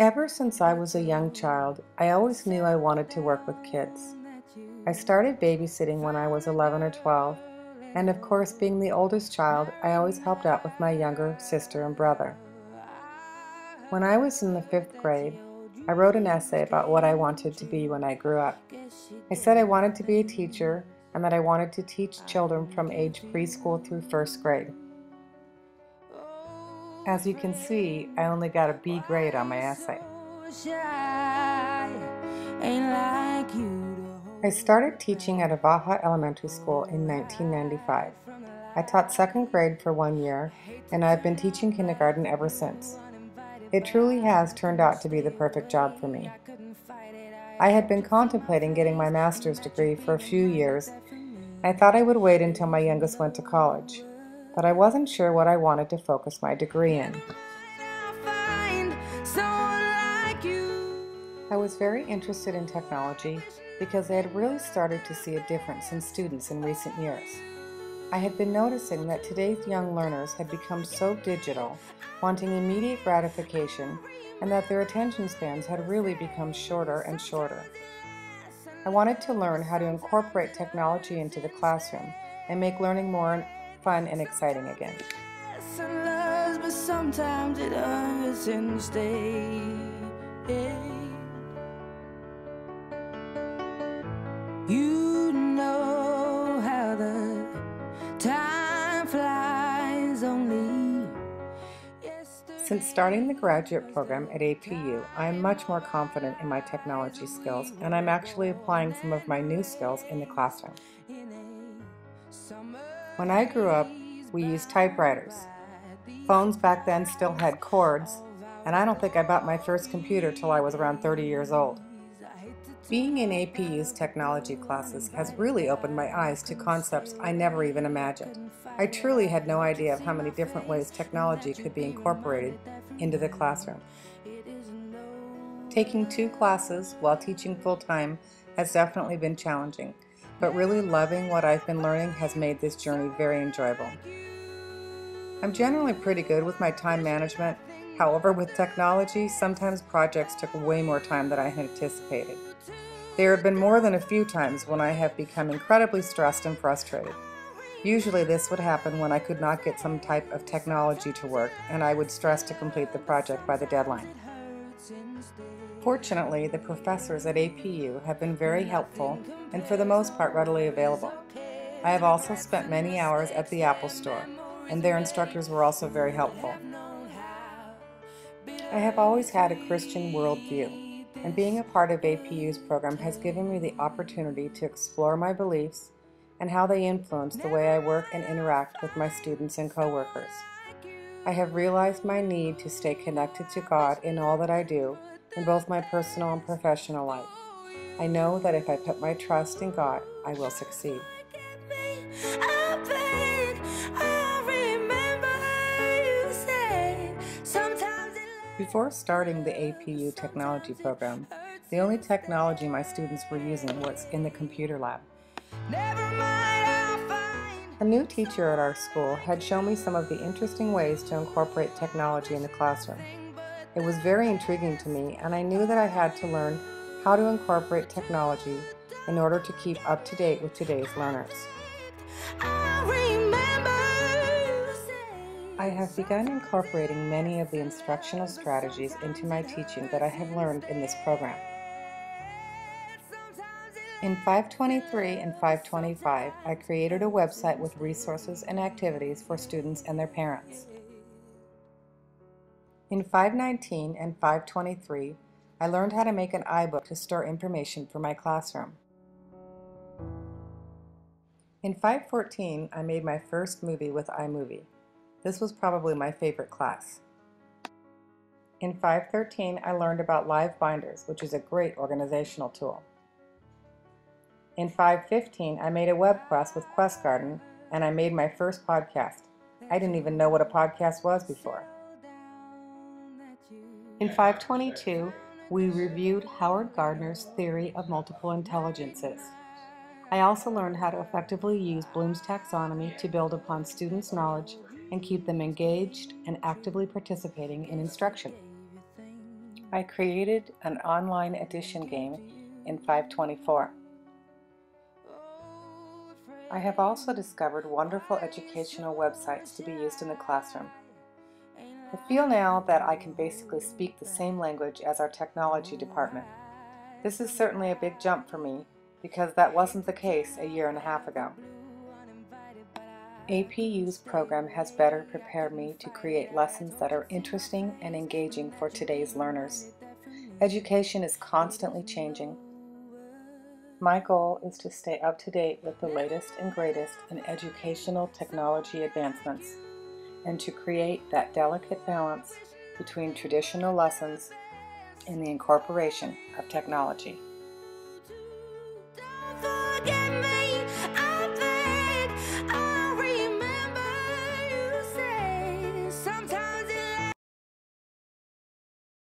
Ever since I was a young child, I always knew I wanted to work with kids. I started babysitting when I was 11 or 12, and of course, being the oldest child, I always helped out with my younger sister and brother. When I was in the 5th grade, I wrote an essay about what I wanted to be when I grew up. I said I wanted to be a teacher and that I wanted to teach children from age preschool through 1st grade. As you can see, I only got a B grade on my essay. I started teaching at Avaha Elementary School in 1995. I taught 2nd grade for 1 year, and I've been teaching kindergarten ever since. It truly has turned out to be the perfect job for me. I had been contemplating getting my master's degree for a few years. I thought I would wait until my youngest went to college, but I wasn't sure what I wanted to focus my degree in. I was very interested in technology because I had really started to see a difference in students in recent years. I had been noticing that today's young learners had become so digital, wanting immediate gratification, and that their attention spans had really become shorter and shorter. I wanted to learn how to incorporate technology into the classroom and make learning more fun and exciting again. You know how the time flies only. Since starting the graduate program at APU, I am much more confident in my technology skills, and I'm actually applying some of my new skills in the classroom. When I grew up, we used typewriters. Phones back then still had cords, and I don't think I bought my first computer till I was around 30 years old. Being in APU's technology classes has really opened my eyes to concepts I never even imagined. I truly had no idea of how many different ways technology could be incorporated into the classroom. Taking 2 classes while teaching full-time has definitely been challenging, but really loving what I've been learning has made this journey very enjoyable. I'm generally pretty good with my time management. However, with technology, sometimes projects took way more time than I had anticipated. There have been more than a few times when I have become incredibly stressed and frustrated. Usually this would happen when I could not get some type of technology to work, and I would stress to complete the project by the deadline. Fortunately, the professors at APU have been very helpful and for the most part readily available. I have also spent many hours at the Apple Store, and their instructors were also very helpful. I have always had a Christian worldview, and being a part of APU's program has given me the opportunity to explore my beliefs and how they influence the way I work and interact with my students and coworkers. I have realized my need to stay connected to God in all that I do, in both my personal and professional life. I know that if I put my trust in God, I will succeed. Before starting the APU technology program, the only technology my students were using was in the computer lab. A new teacher at our school had shown me some of the interesting ways to incorporate technology in the classroom. It was very intriguing to me, and I knew that I had to learn how to incorporate technology in order to keep up to date with today's learners. I have begun incorporating many of the instructional strategies into my teaching that I have learned in this program. In 523 and 525, I created a website with resources and activities for students and their parents. In 519 and 523, I learned how to make an iBook to store information for my classroom. In 514, I made my first movie with iMovie. This was probably my favorite class. In 513, I learned about Live Binders, which is a great organizational tool. In 515, I made a web quest with QuestGarden, and I made my first podcast. I didn't even know what a podcast was before. In 522, we reviewed Howard Gardner's theory of multiple intelligences. I also learned how to effectively use Bloom's taxonomy to build upon students' knowledge and keep them engaged and actively participating in instruction. I created an online edition game in 524. I have also discovered wonderful educational websites to be used in the classroom. I feel now that I can basically speak the same language as our technology department. This is certainly a big jump for me because that wasn't the case a year and a half ago. APU's program has better prepared me to create lessons that are interesting and engaging for today's learners. Education is constantly changing. My goal is to stay up to date with the latest and greatest in educational technology advancements and to create that delicate balance between traditional lessons and the incorporation of technology.